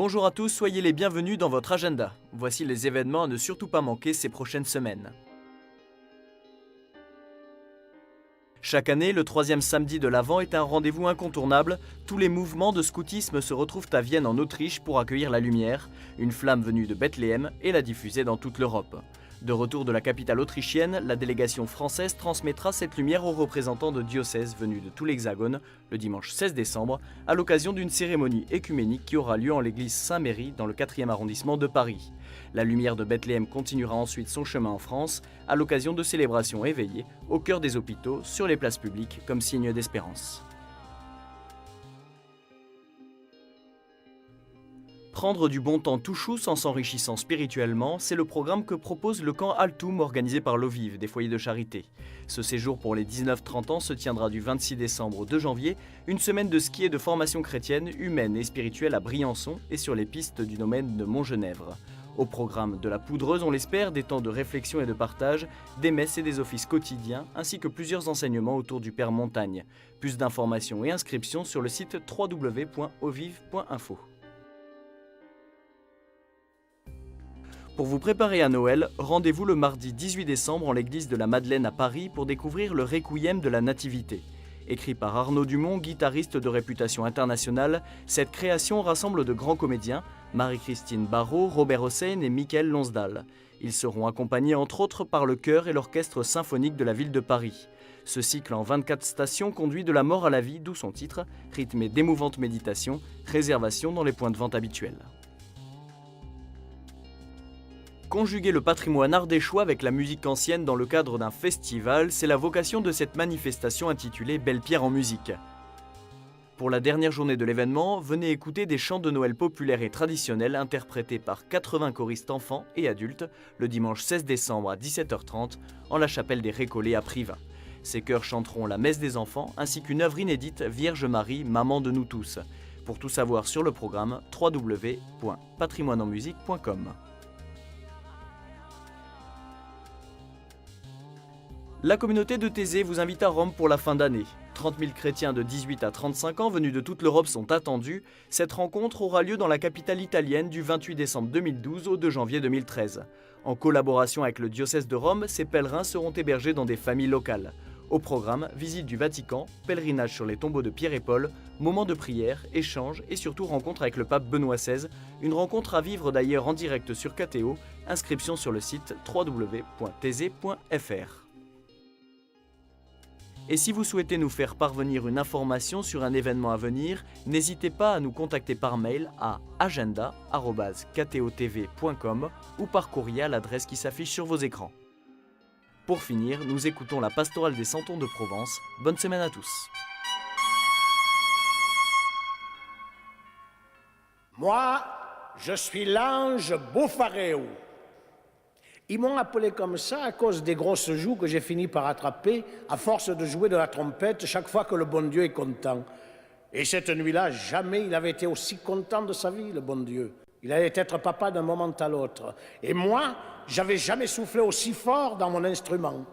Bonjour à tous, soyez les bienvenus dans votre agenda. Voici les événements à ne surtout pas manquer ces prochaines semaines. Chaque année, le troisième samedi de l'Avent est un rendez-vous incontournable. Tous les mouvements de scoutisme se retrouvent à Vienne en Autriche pour accueillir la lumière, une flamme venue de Bethléem, et la diffuser dans toute l'Europe. De retour de la capitale autrichienne, la délégation française transmettra cette lumière aux représentants de diocèses venus de tout l'Hexagone le dimanche 16 décembre à l'occasion d'une cérémonie écuménique qui aura lieu en l'église Saint-Méry dans le 4e arrondissement de Paris. La lumière de Bethléem continuera ensuite son chemin en France à l'occasion de célébrations éveillées au cœur des hôpitaux, sur les places publiques comme signe d'espérance. Prendre du bon temps tout chou en s'enrichissant spirituellement, c'est le programme que propose le camp Altoum organisé par l'Ovive, des foyers de charité. Ce séjour pour les 19-30 ans se tiendra du 26 décembre au 2 janvier, une semaine de ski et de formation chrétienne, humaine et spirituelle à Briançon et sur les pistes du domaine de Montgenèvre. Au programme de la poudreuse, on l'espère, des temps de réflexion et de partage, des messes et des offices quotidiens, ainsi que plusieurs enseignements autour du Père Montagne. Plus d'informations et inscriptions sur le site www.ovive.info. Pour vous préparer à Noël, rendez-vous le mardi 18 décembre en l'église de la Madeleine à Paris pour découvrir le Requiem de la Nativité. Écrit par Arnaud Dumont, guitariste de réputation internationale, cette création rassemble de grands comédiens, Marie-Christine Barrault, Robert Hossein et Michael Lonsdal. Ils seront accompagnés entre autres par le chœur et l'orchestre symphonique de la ville de Paris. Ce cycle en 24 stations conduit de la mort à la vie, d'où son titre, rythmé d'émouvantes méditations, réservation dans les points de vente habituels. Conjuguer le patrimoine ardéchois avec la musique ancienne dans le cadre d'un festival, c'est la vocation de cette manifestation intitulée Belle Pierre en musique. Pour la dernière journée de l'événement, venez écouter des chants de Noël populaires et traditionnels interprétés par 80 choristes enfants et adultes le dimanche 16 décembre à 17h30 en la chapelle des Récollets à Privas. Ces chœurs chanteront la messe des enfants ainsi qu'une œuvre inédite Vierge Marie, maman de nous tous. Pour tout savoir sur le programme, www.patrimoineenmusique.com. La communauté de Thésée vous invite à Rome pour la fin d'année. 30 000 chrétiens de 18 à 35 ans venus de toute l'Europe sont attendus. Cette rencontre aura lieu dans la capitale italienne du 28 décembre 2012 au 2 janvier 2013. En collaboration avec le diocèse de Rome, ces pèlerins seront hébergés dans des familles locales. Au programme, visite du Vatican, pèlerinage sur les tombeaux de Pierre et Paul, moments de prière, échanges et surtout rencontre avec le pape Benoît XVI. Une rencontre à vivre d'ailleurs en direct sur KTO. Inscription sur le site www.thésée.fr. Et si vous souhaitez nous faire parvenir une information sur un événement à venir, n'hésitez pas à nous contacter par mail à agenda@ktotv.com ou par courrier à l'adresse qui s'affiche sur vos écrans. Pour finir, nous écoutons la pastorale des Santons de Provence. Bonne semaine à tous. Moi, je suis l'ange Bofaréo. Ils m'ont appelé comme ça à cause des grosses joues que j'ai fini par attraper à force de jouer de la trompette chaque fois que le bon Dieu est content. Et cette nuit-là, jamais il avait été aussi content de sa vie, le bon Dieu. Il allait être papa d'un moment à l'autre. Et moi, j'avais jamais soufflé aussi fort dans mon instrument.